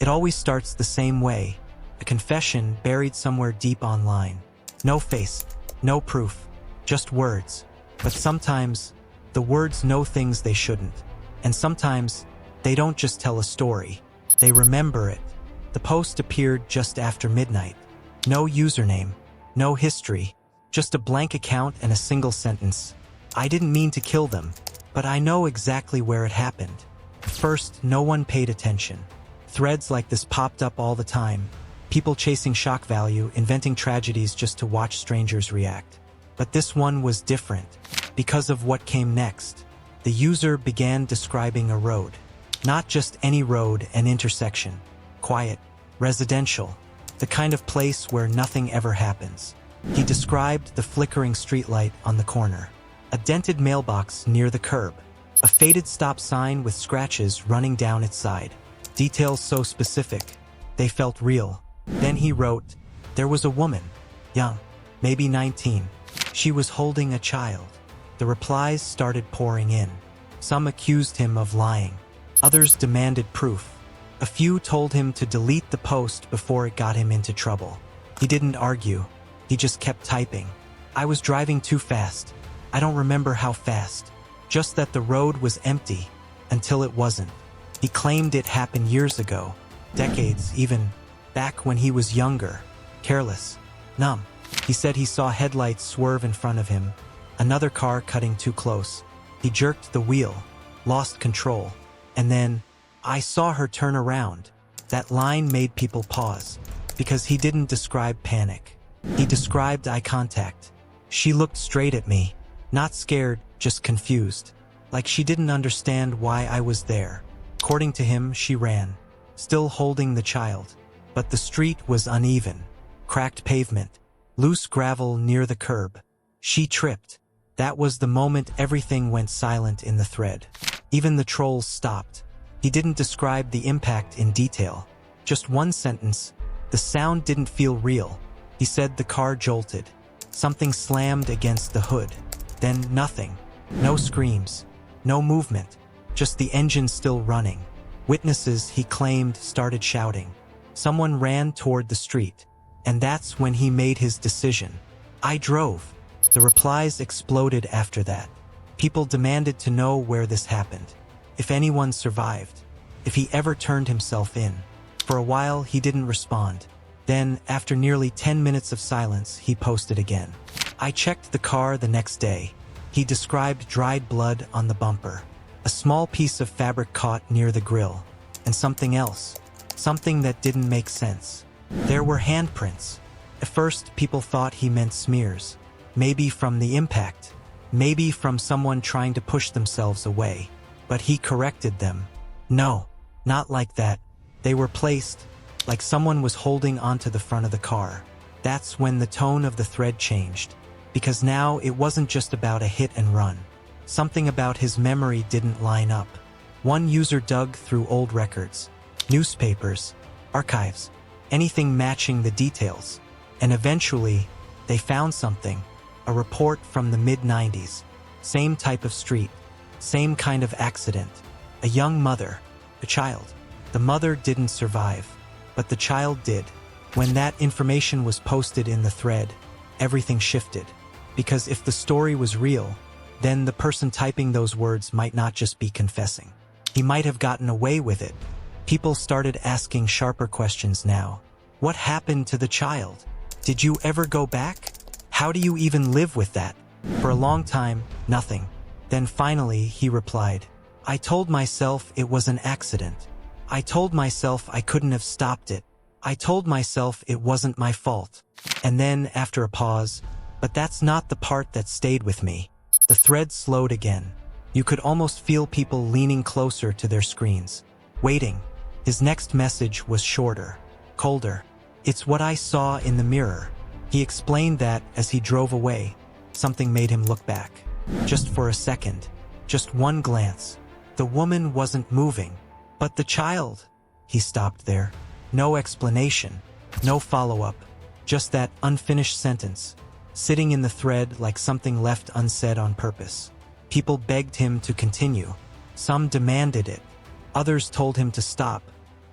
It always starts the same way, a confession buried somewhere deep online. No face, no proof, just words. But sometimes, the words know things they shouldn't. And sometimes, they don't just tell a story, they remember it. The post appeared just after midnight. No username, no history, just a blank account and a single sentence. I didn't mean to kill them, but I know exactly where it happened. First, no one paid attention. Threads like this popped up all the time. People chasing shock value, inventing tragedies just to watch strangers react. But this one was different, because of what came next. The user began describing a road. Not just any road, an intersection. Quiet, residential, the kind of place where nothing ever happens. He described the flickering streetlight on the corner, a dented mailbox near the curb, a faded stop sign with scratches running down its side. Details so specific, they felt real. Then he wrote, there was a woman, young, maybe 19. She was holding a child. The replies started pouring in. Some accused him of lying. Others demanded proof. A few told him to delete the post before it got him into trouble. He didn't argue. He just kept typing. I was driving too fast. I don't remember how fast. Just that the road was empty, until it wasn't. He claimed it happened years ago, decades even, back when he was younger, careless, numb. He said he saw headlights swerve in front of him, another car cutting too close. He jerked the wheel, lost control, and then, I saw her turn around. That line made people pause, because he didn't describe panic. He described eye contact. She looked straight at me, not scared, just confused, like she didn't understand why I was there. According to him, she ran, still holding the child. But the street was uneven, cracked pavement, loose gravel near the curb. She tripped. That was the moment everything went silent in the thread. Even the trolls stopped. He didn't describe the impact in detail. Just one sentence. The sound didn't feel real. He said the car jolted. Something slammed against the hood. Then nothing. No screams. No movement. Just the engine still running. Witnesses, he claimed, started shouting. Someone ran toward the street. And that's when he made his decision. I drove. The replies exploded after that. People demanded to know where this happened. If anyone survived. If he ever turned himself in. For a while, he didn't respond. Then, after nearly 10 minutes of silence, he posted again. I checked the car the next day. He described dried blood on the bumper. A small piece of fabric caught near the grill. And something else. Something that didn't make sense. There were handprints. At first, people thought he meant smears. Maybe from the impact. Maybe from someone trying to push themselves away. But he corrected them. No, not like that. They were placed, like someone was holding onto the front of the car. That's when the tone of the thread changed. Because now it wasn't just about a hit and run. Something about his memory didn't line up. One user dug through old records, newspapers, archives, anything matching the details. And eventually, they found something. A report from the mid-90s. Same type of street. Same kind of accident. A young mother. A child. The mother didn't survive. But the child did. When that information was posted in the thread, everything shifted. Because if the story was real, then the person typing those words might not just be confessing. He might have gotten away with it. People started asking sharper questions now. What happened to the child? Did you ever go back? How do you even live with that? For a long time, nothing. Then finally, he replied, I told myself it was an accident. I told myself I couldn't have stopped it. I told myself it wasn't my fault. And then, after a pause, but that's not the part that stayed with me. The thread slowed again. You could almost feel people leaning closer to their screens, waiting. His next message was shorter, colder. It's what I saw in the mirror. He explained that as he drove away. Something made him look back. Just for a second. Just one glance. The woman wasn't moving. But the child. He stopped there. No explanation. No follow-up. Just that unfinished sentence. Sitting in the thread like something left unsaid on purpose. People begged him to continue. Some demanded it. Others told him to stop.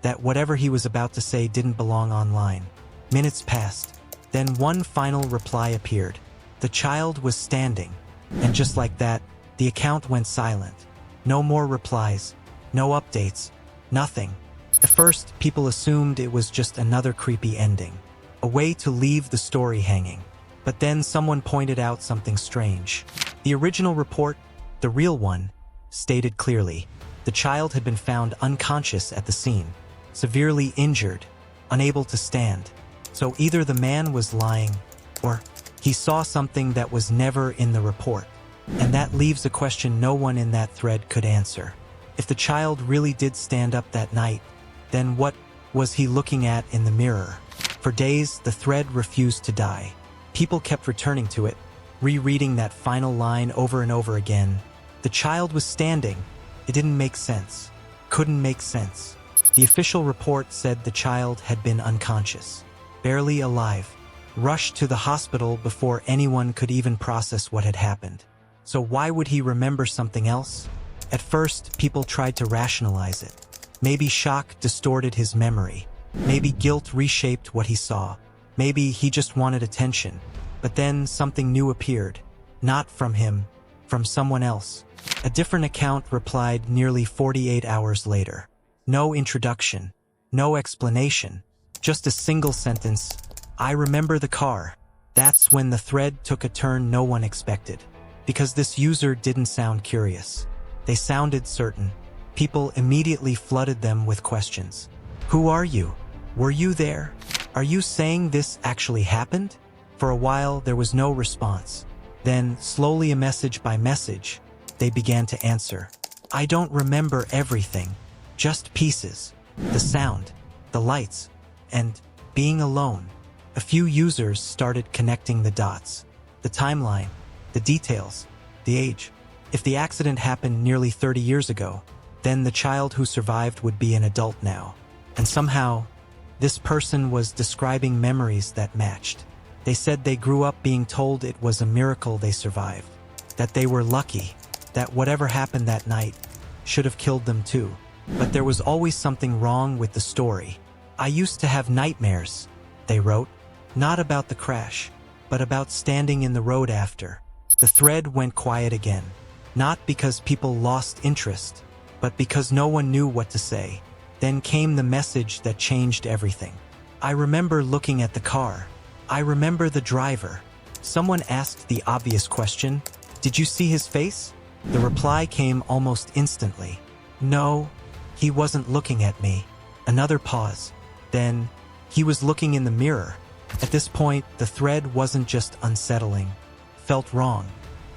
that whatever he was about to say didn't belong online. Minutes passed. Then one final reply appeared. The child was standing. And just like that, the account went silent. No more replies. No updates. Nothing. At first, people assumed it was just another creepy ending. A way to leave the story hanging. But then someone pointed out something strange. The original report, the real one, stated clearly, the child had been found unconscious at the scene, severely injured, unable to stand. So either the man was lying, or he saw something that was never in the report. And that leaves a question no one in that thread could answer. If the child really did stand up that night, then what was he looking at in the mirror? For days, the thread refused to die. People kept returning to it, rereading that final line over and over again. The child was standing. It didn't make sense. Couldn't make sense. The official report said the child had been unconscious, barely alive, rushed to the hospital before anyone could even process what had happened. So why would he remember something else? At first, people tried to rationalize it. Maybe shock distorted his memory. Maybe guilt reshaped what he saw. Maybe he just wanted attention. But then something new appeared. Not from him, from someone else. A different account replied nearly 48 hours later. No introduction. No explanation. Just a single sentence. I remember the car. That's when the thread took a turn no one expected. Because this user didn't sound curious. They sounded certain. People immediately flooded them with questions. Who are you? Were you there? Are you saying this actually happened? For a while, there was no response. Then, slowly a message by message, they began to answer. I don't remember everything. Just pieces. The sound, the lights, and being alone. A few users started connecting the dots. The timeline, the details, the age. If the accident happened nearly 30 years ago, then the child who survived would be an adult now. And somehow, this person was describing memories that matched. They said they grew up being told it was a miracle they survived, that they were lucky, that whatever happened that night should have killed them too. But there was always something wrong with the story. I used to have nightmares, they wrote, not about the crash, but about standing in the road after. The thread went quiet again, not because people lost interest, but because no one knew what to say. Then came the message that changed everything. I remember looking at the car. I remember the driver. Someone asked the obvious question, did you see his face? The reply came almost instantly. No, he wasn't looking at me. Another pause. Then, he was looking in the mirror. At this point, the thread wasn't just unsettling. Felt wrong.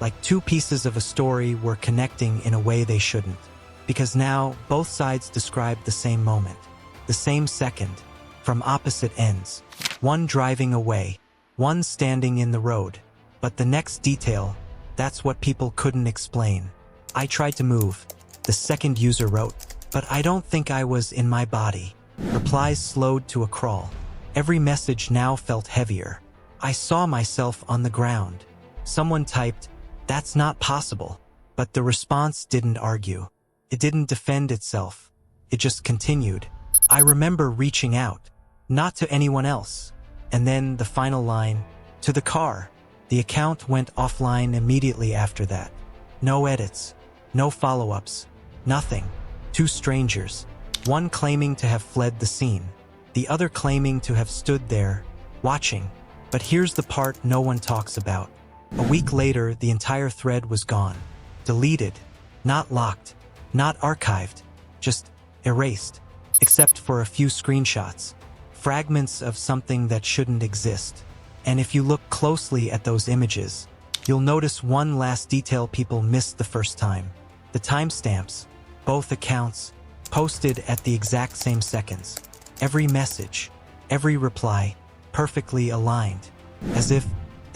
Like two pieces of a story were connecting in a way they shouldn't. Because now, both sides described the same moment. The same second. From opposite ends. One driving away. One standing in the road. But the next detail, that's what people couldn't explain. I tried to move. The second user wrote, but I don't think I was in my body. Replies slowed to a crawl. Every message now felt heavier. I saw myself on the ground. Someone typed, that's not possible. But the response didn't argue. It didn't defend itself. It just continued. I remember reaching out. Not to anyone else. And then the final line, to the car. The account went offline immediately after that. No edits. No follow-ups. Nothing. Two strangers. One claiming to have fled the scene. The other claiming to have stood there, watching. But here's the part no one talks about. A week later, the entire thread was gone. Deleted. Not locked. Not archived. Just erased. Except for a few screenshots. Fragments of something that shouldn't exist. And if you look closely at those images, you'll notice one last detail people missed the first time. The timestamps. Both accounts. Posted at the exact same seconds. Every message. Every reply. Perfectly aligned. As if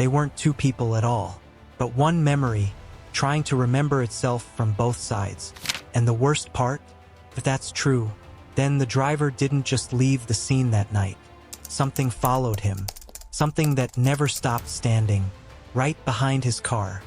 they weren't two people at all. But one memory, trying to remember itself from both sides. And the worst part? If that's true, then the driver didn't just leave the scene that night. Something followed him. Something that never stopped standing, right behind his car.